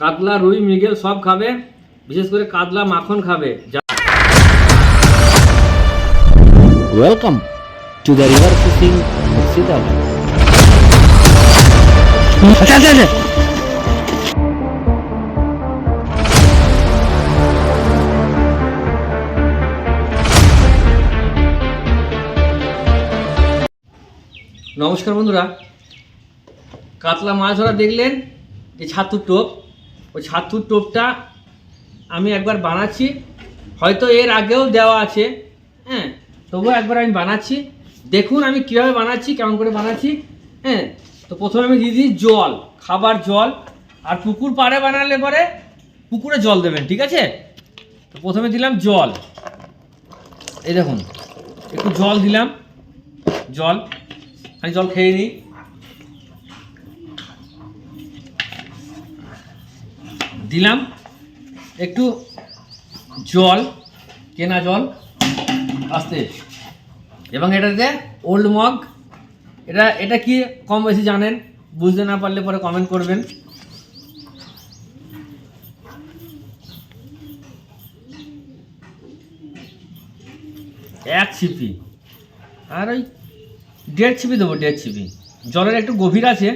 কাতলা, রুই, মৃগেল সব খাবে, বিশেষ করে কাতলা মাখন খাবে। Welcome to the river fishing Sitalu. নমস্কার বন্ধুরা, কাতলা মাছ ধরা দেখলেন, এই ছাতুর টোপ। ওই ছাতুর টোপটা আমি একবার বানাচ্ছি, হয়তো এর আগেও দেওয়া আছে, হ্যাঁ, তবুও একবার আমি বানাচ্ছি। দেখুন আমি কীভাবে বানাচ্ছি, কেমন করে বানাচ্ছি। হ্যাঁ, তো প্রথমে আমি দিয়ে দিই জল, খাবার জল। আর পুকুর পাড়ে বানালে পরে পুকুরে জল দেবেন, ঠিক আছে? তো প্রথমে দিলাম জল, এই দেখুন একটু জল দিলাম, জল আমি জল খেয়ে নিই। দিলাম একটু জল, কেনা জল আস্তে, এবং এটাতে ওল্ড মগ। এটা কি কম বেশি জানেন, বুঝতে না পারলে পরে কমেন্ট করবেন। এক ছিপি আর ওই 1.5 ছিপি দেবো, 1.5 ছিপি। জলের একটু গভীর আছে,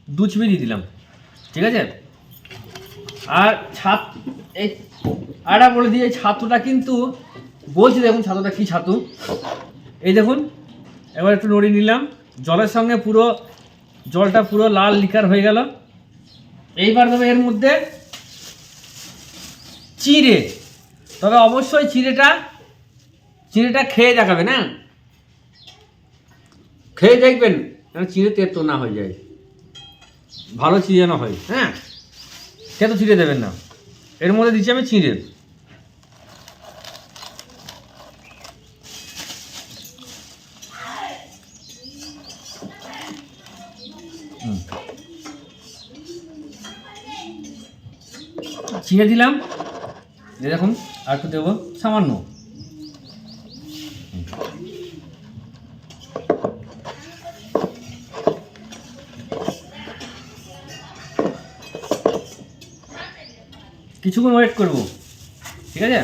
2 ছিপি দিয়ে দিলাম, ঠিক আছে? আর এই আটা বলে দিয়ে, এই ছাতুটা কিন্তু বলছি, দেখুন ছাতুটা কি ছাতু, এই দেখুন। এবার একটু নড়িয়ে নিলাম, জলের সঙ্গে পুরো জলটা পুরো লাল লিকার হয়ে গেল। এইবার দেবো এর মধ্যে চিঁড়ে, তবে অবশ্যই চিঁড়েটা খেয়ে দেখাবেন, হ্যাঁ, খেয়ে দেখবেন যেন চিঁড়ে তেতো না হয়ে যায়, ভালো চিঁড়ে যেন হয়। হ্যাঁ, তেতো চিঁড়ে দেবেন না। এর মধ্যে দিচ্ছি আমি চিঁড়ে। চিঁড়ে দিলাম, দেখুন, আর একটু দেবো সামান্য। কিছুক্ষণ ওয়েট করব, ঠিক আছে?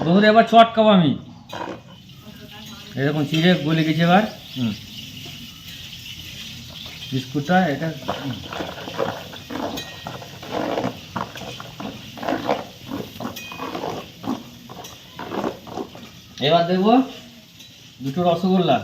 বন্ধুরা এবার চটকাবো আমি, এরকম চিড়ে গলে গেছে। এবার বিস্কুটটা এটা এবার দেখবো 2টো রসগোল্লা।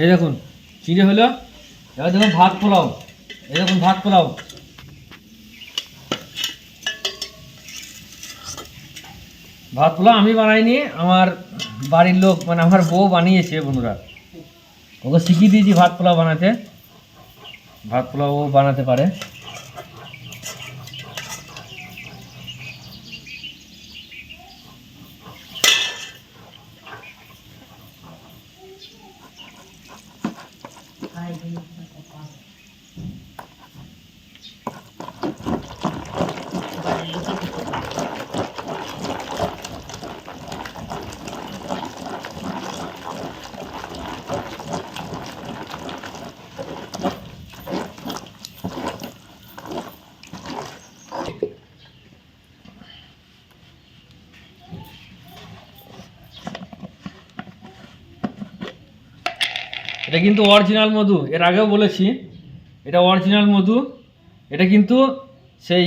এই দেখুন চিড়ে হলো। এবার দেখুন ভাত পোলাও, এই দেখুন ভাত পোলাও। ভাত পোলাও আমি বানাইনি, আমার বাড়ির লোক, মানে আমার বউ বানিয়েছে বন্ধুরা। ওকে শিখিয়ে দিয়েছি ভাত পোলাও বানাতে, ভাত পোলাও ও বানাতে পারে। এটা কিন্তু অরিজিনাল মধু, এর আগেও বলেছি এটা অরিজিনাল মধু। এটা কিন্তু সেই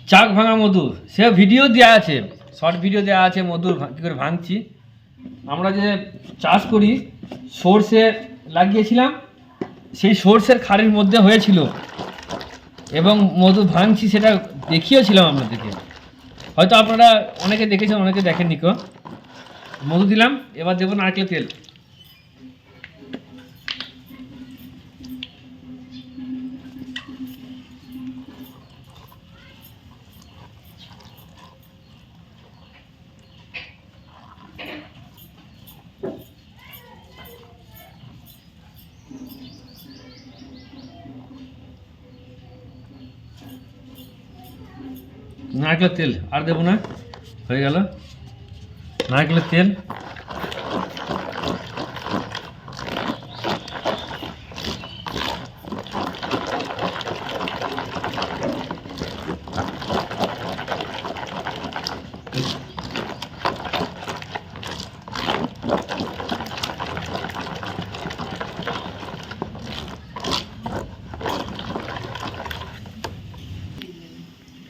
চাক ভাঙা মধু, সে ভিডিও দেওয়া আছে, শর্ট ভিডিও দেওয়া আছে মধুর কী করে ভাঙছি। আমরা যে চাষ করি সর্ষে লাগিয়েছিলাম, সেই সর্ষের খাড়ির মধ্যে হয়েছিল এবং মধু ভাঙছি, সেটা দেখিয়েছিলাম আপনাদেরকে। হয়তো আপনারা অনেকে দেখেছেন, অনেকে দেখেননি কো। মধু দিলাম, এবার দেবো নারকেলের তেল। নারকেলের তেল আর দেবো না, হয়ে গেল নারকেলের তেল।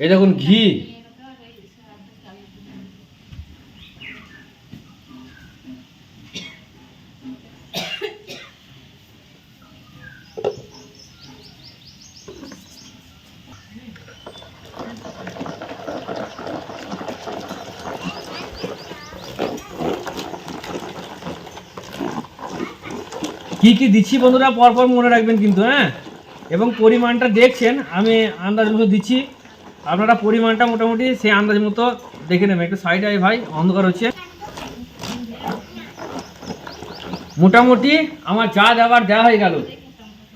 এই দেখুন ঘি, কি কি দিচ্ছি বন্ধুরা পরপর মনে রাখবেন কিন্তু, হ্যাঁ। এবং পরিমাণটা দেখছেন, আমি আন্দাজ মতো দিচ্ছি, আপনারা পরিমাণটা মোটামুটি সেই আন্দাজ মতো দেখে নেবেন। একটু সাইড আয় ভাই, অন্ধকার হচ্ছে। মোটামুটি আমার যা দেওয়ার দেওয়া হয়ে গেল,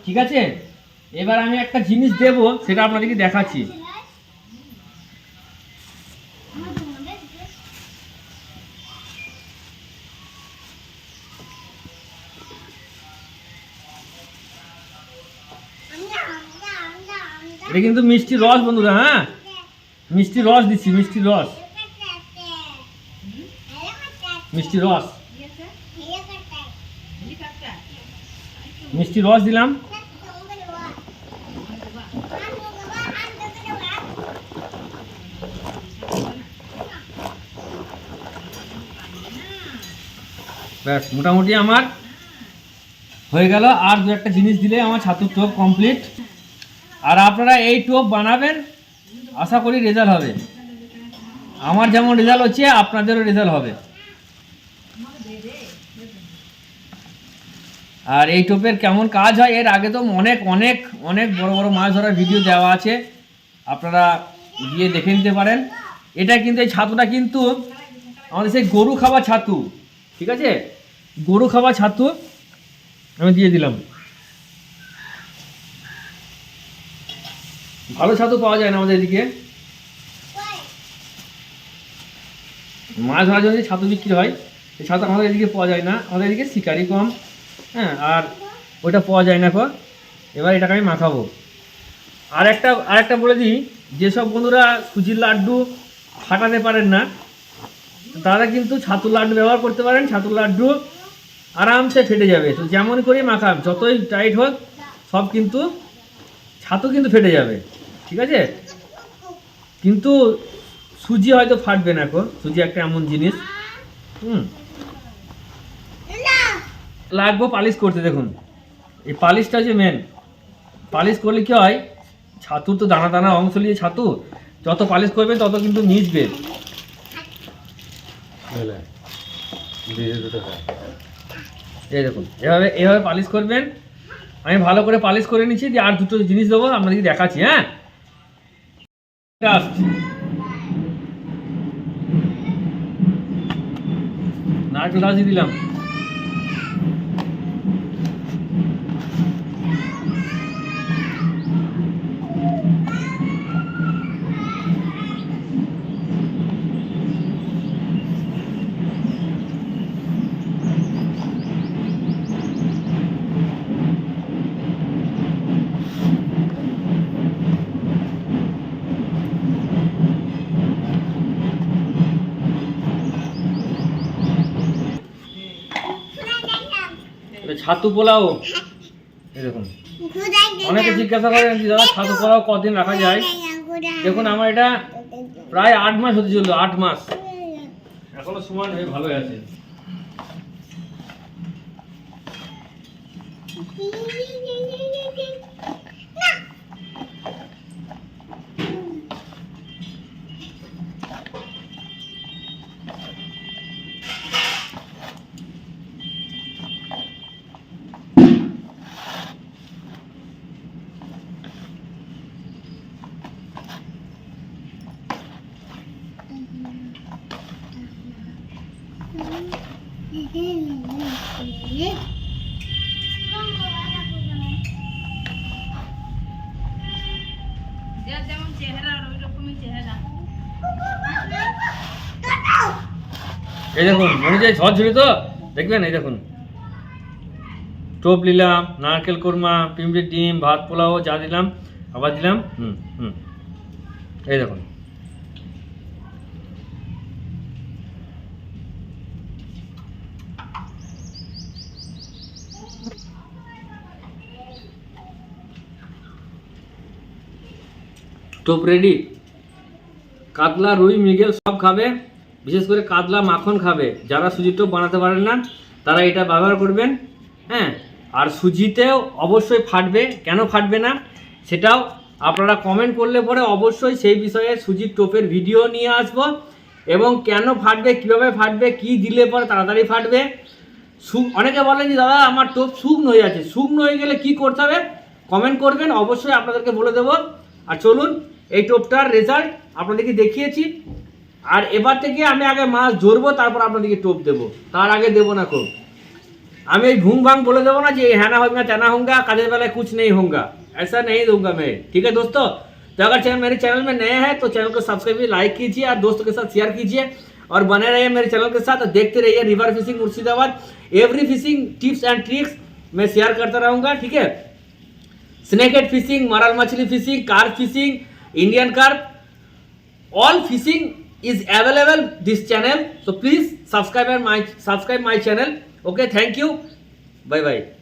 ঠিক আছে। এবার আমি একটা জিনিস দেব, সেটা আপনাদেরকে দেখাচ্ছি। এটা কিন্তু মিষ্টি রস বন্ধুরা, হ্যাঁ, মিষ্টি রস দিচ্ছি, মিষ্টি রস, মিষ্টি রস, মিষ্টি রস দিলাম। ব্যাস মোটামুটি আমার হয়ে গেল। আর দু একটা জিনিস দিলে আমার ছাতুর টোপ কমপ্লিট। আর আপনারা এই টোপ বানাবেন, আশা করি রেজাল্ট হবে। আমার যেমন রেজাল্ট হচ্ছে আপনাদেরও রেজাল্ট হবে। আর এই টোপের কেমন কাজ হয়, এর আগে তো অনেক অনেক অনেক বড় বড় মাছ ধরার ভিডিও দেওয়া আছে, আপনারা গিয়ে দেখে নিতে পারেন। এটা কিন্তু এই ছাতুটা কিন্তু আমাদের সেই গরু খাওয়া ছাতু, ঠিক আছে, গরু খাওয়া ছাতু আমি দিয়ে দিলাম। ভালো ছাতু পাওয়া যায় না আমাদের এদিকে, মাছ ধরার জন্য ছাতু বিক্রি হয়, এই ছাতু আমাদের এদিকে পাওয়া যায় না, আমাদের এদিকে শিকারি কম, হ্যাঁ, আর ওইটা পাওয়া যায় না কো। এবার এটাকে আমি মাখাবো। আর একটা বলে দিই, যেসব বন্ধুরা সুজির লাড্ডু ফাটাতে পারেন না, তারা কিন্তু ছাতুর লাড্ডু ব্যবহার করতে পারেন। ছাতুর লাড্ডু আরামসে ফেটে যাবে, তো যেমন করে মাখান, যতই টাইট হোক, সব কিন্তু ছাতু কিন্তু ফেটে যাবে, ঠিক আছে। কিন্তু সুজি হয়তো ফাটবে না কো, সুজি একটা এমন জিনিস, লাগবো পালিশ করতে। দেখুন এই পালিশটা যে মেন, পালিশ করলে কি হয়, ছাতুর তো দানা দানা অংশ নিয়ে ছাতু, যত পালিশ করবেন তত কিন্তু মিশবে। এই দেখুন এভাবে এভাবে পালিশ করবেন। আমি ভালো করে পালিশ করে নিচ্ছি, দিয়ে আর দুটো জিনিস দেবো, আপনাদেরকে দেখাচ্ছি, হ্যাঁ। নারকেল গাছ দিয়ে দিলাম। ছাতু পোলাও এই দেখুন, অনেকে জিজ্ঞাসা করেন যে দাদা ছাতু পোলাও কদিন রাখা যায়। দেখুন আমার এটা প্রায় 8 মাস হতে চললো, 8 মাস, এখনো সময় হয়ে ভালোই আছে। এই দেখুন মনে যায় ঝরঝরি তো দেখবেন। এই দেখুন টোপ নিলাম, নারকেল কোরমা, পিমড়ির ডিম, ভাত পোলাও যা দিলাম আবার দিলাম। এই দেখুন টোপ রেডি। কাতলা, রুই, মৃগেল সব খাবে, বিশেষ করে কাতলা মাখন খাবে। যারা সুজির টোপ বানাতে পারেন না তারা এটা ব্যবহার করবেন। হ্যাঁ, আর সুজিতেও অবশ্যই ফাটবে, কেন ফাটবে না সেটাও আপনারা কমেন্ট করলে পরে অবশ্যই সেই বিষয়ে সুজির টোপের ভিডিও নিয়ে আসব, এবং কেন ফাটবে, কিভাবে ফাটবে, কি দিলে পরে তাড়াতাড়ি ফাটবে। অনেকে বলেন যে দাদা আমার টোপ শুকনো হয়ে আছে, শুকনো হয়ে গেলে কি করতে হবে কমেন্ট করবেন, অবশ্যই আপনাদেরকে বলে দেবো। আর চলুন এই টোপটার রেজাল্ট আপনাদেরকে দেখিয়েছি। আর এবার থেকে আমি আগে মাছ ধরবো, তারপর আপনাদেরকে টোপ দেবো, তার আগে দেবো না। খুব আমি এই ভুং ভাং বলে देबो ना जी है ना होगा तना होगा काजल वाला कुछ नहीं होगा, ऐसा नहीं दूंगा मैं। ठीक है दोस्तों, तो अगर मेरे चैनल में नए हैं तो चैनल को सब्सक्राइब, लाइक कीजिए और दोस्तों के साथ शेयर कीजिए और बने रहिए मेरे चैनल के साथ। देखते रहिए river fishing Murshidabad, every fishing tips and tricks मैं शेयर करता रहूँगा। ठीक है, स्नेकहेड फिशिंग, मराल मछली fishing, carp fishing, Indian carp, all fishing is available this channel, so please subscribe my channel. Okay, thank you, bye bye.